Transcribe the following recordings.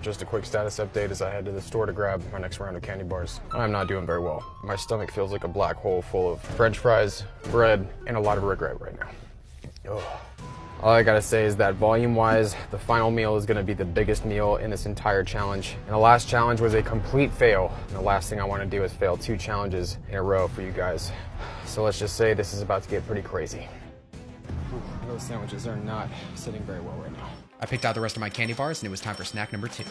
Just a quick status update as I head to the store to grab my next round of candy bars. I'm not doing very well. My stomach feels like a black hole full of French fries, bread, and a lot of regret right now. Ugh. All I gotta say is that volume-wise, the final meal is gonna be the biggest meal in this entire challenge. And the last challenge was a complete fail. And the last thing I wanna do is fail 2 challenges in a row for you guys. So let's just say this is about to get pretty crazy. Those sandwiches are not sitting very well right now. I picked out the rest of my candy bars and it was time for snack number 2.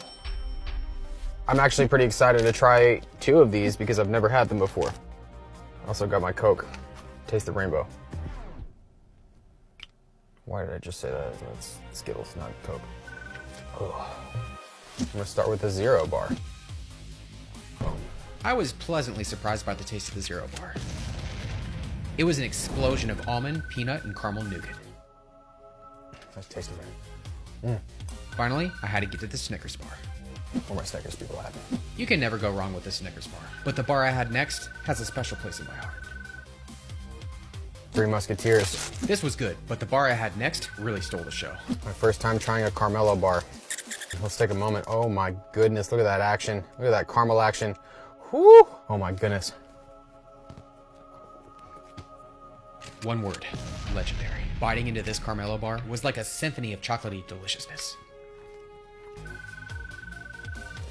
I'm actually pretty excited to try 2 of these because I've never had them before. I also got my Coke. Taste the rainbow. Why did I just say that? That's Skittles, not Coke. Ugh. I'm gonna start with the Zero bar. I was pleasantly surprised by the taste of the Zero bar. It was an explosion of almond, peanut, and caramel nougat. Let's taste it. Finally, I had to get to the Snickers bar. Where my Snickers people at? You can never go wrong with the Snickers bar. But the bar I had next has a special place in my heart. 3 Musketeers. This was good, but the bar I had next really stole the show. My first time trying a Carmelo bar. Let's take a moment. Oh my goodness, look at that action. Look at that caramel action. Whoo! Oh my goodness. One word, legendary. Biting into this Carmelo bar was like a symphony of chocolatey deliciousness.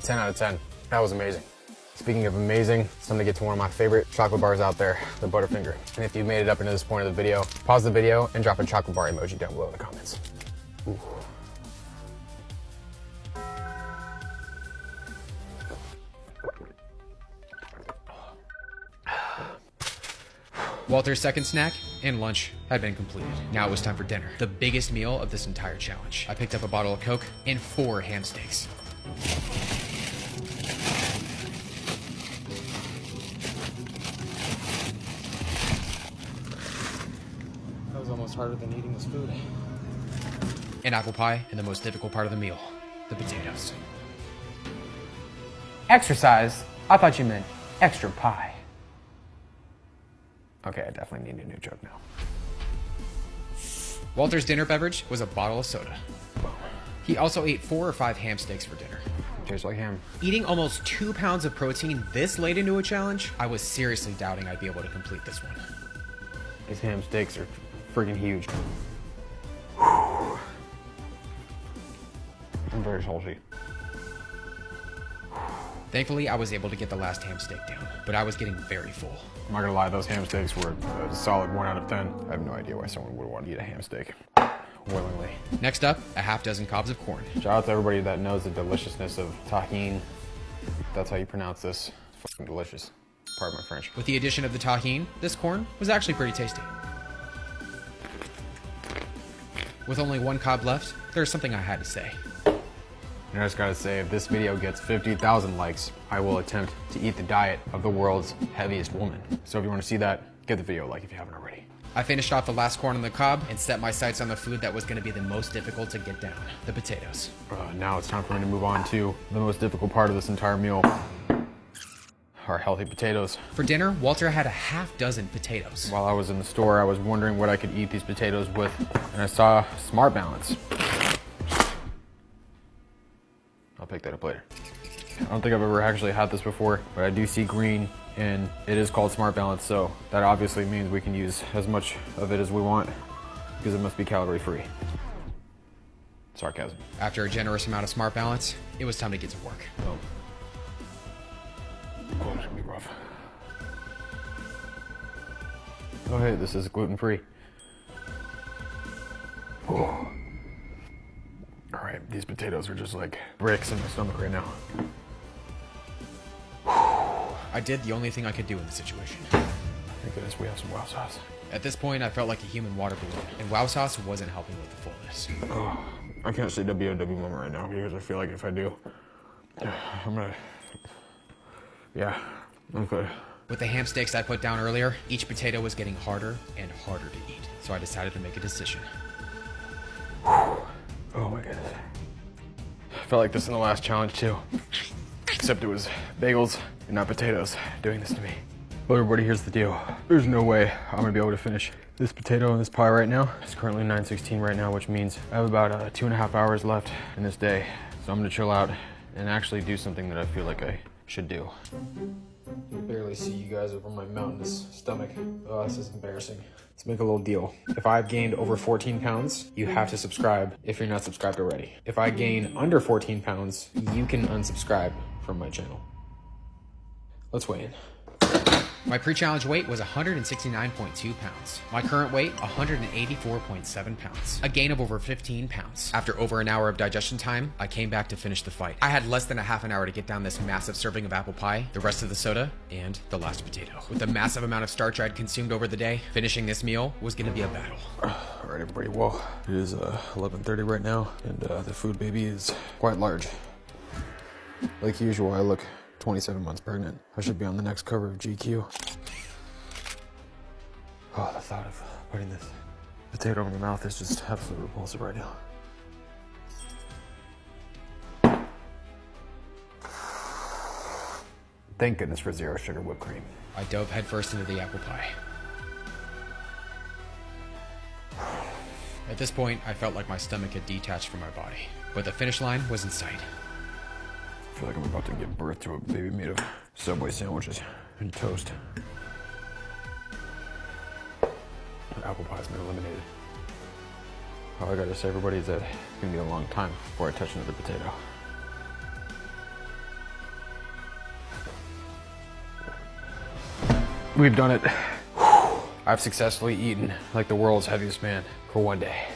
10 out of 10. That was amazing. Speaking of amazing, it's time to get to one of my favorite chocolate bars out there, the Butterfinger. And if you've made it up into this point of the video, pause the video and drop a chocolate bar emoji down below in the comments. Ooh. Walter's second snack and lunch had been completed. Now it was time for dinner, the biggest meal of this entire challenge. I picked up a bottle of Coke and 4 ham steaks. That was almost harder than eating this food. An apple pie and the most difficult part of the meal, the potatoes. Exercise? I thought you meant extra pie. Okay, I definitely need a new joke now. Walter's dinner beverage was a bottle of soda. He also ate 4 or 5 ham steaks for dinner. Tastes like ham. Eating almost 2 pounds of protein this late into a challenge, I was seriously doubting I'd be able to complete this one. These ham steaks are freaking huge. I'm very salty. Thankfully, I was able to get the last ham steak down, but I was getting very full. I'm not gonna lie, those ham steaks were a solid 1 out of 10. I have no idea why someone would want to eat a ham steak willingly. Next up, a half-dozen cobs of corn. Shout out to everybody that knows the deliciousness of tahini. That's how you pronounce this. It's fucking delicious. Pardon my French. With the addition of the tahini, this corn was actually pretty tasty. With only 1 cob left, there's something I had to say. And I just gotta say, if this video gets 50,000 likes, I will attempt to eat the diet of the world's heaviest woman. So if you want to see that, give the video a like if you haven't already. I finished off the last corn on the cob and set my sights on the food that was going to be the most difficult to get down, the potatoes. Now it's time for me to move on to the most difficult part of this entire meal. Our healthy potatoes. For dinner, Walter had a half dozen potatoes. While I was in the store, I was wondering what I could eat these potatoes with, and I saw Smart Balance. I'll pick that up later. I don't think I've ever actually had this before, but I do see green, and it is called Smart Balance, so that obviously means we can use as much of it as we want, because it must be calorie free. Sarcasm. After a generous amount of Smart Balance, it was time to get to work. Oh, it's gonna be rough. Oh hey, this is gluten free. Oh. All right, these potatoes are just like bricks in my stomach right now. I did the only thing I could do in the situation. Thank goodness we have some wow sauce. At this point, I felt like a human water balloon, and wow sauce wasn't helping with the fullness. Oh, I can't say WOW moment right now because I feel like if I do, I'm gonna, yeah, I'm good. With the ham steaks I put down earlier, each potato was getting harder and harder to eat, so I decided to make a decision. Oh my goodness. I felt like this in the last challenge too. Except it was bagels and not potatoes doing this to me. But everybody, here's the deal. There's no way I'm gonna be able to finish this potato and this pie right now. It's currently 9:16 right now, which means I have about 2.5 hours left in this day. So I'm gonna chill out and actually do something that I feel like I should do. I can barely see you guys over my mountainous stomach. Oh, this is embarrassing. Let's make a little deal. If I've gained over 14 pounds, you have to subscribe if you're not subscribed already. If I gain under 14 pounds, you can unsubscribe from my channel. Let's weigh in. My pre-challenge weight was 169.2 pounds. My current weight, 184.7 pounds. A gain of over 15 pounds. After over an hour of digestion time, I came back to finish the fight. I had less than a half an hour to get down this massive serving of apple pie, the rest of the soda, and the last potato. With the massive amount of starch I'd consumed over the day, finishing this meal was gonna be a battle. All right, everybody, well, it is 11:30 right now, and the food baby is quite large. Like usual, I look 27 months pregnant. I should be on the next cover of GQ. Oh, the thought of putting this potato in my mouth is just absolutely repulsive right now. Thank goodness for zero sugar whipped cream. I dove headfirst into the apple pie. At this point, I felt like my stomach had detached from my body, but the finish line was in sight. I feel like I'm about to give birth to a baby made of Subway sandwiches and toast. Apple pie's been eliminated. All I gotta say, everybody, is that it's gonna be a long time before I touch another potato. We've done it. I've successfully eaten like the world's heaviest man for one day.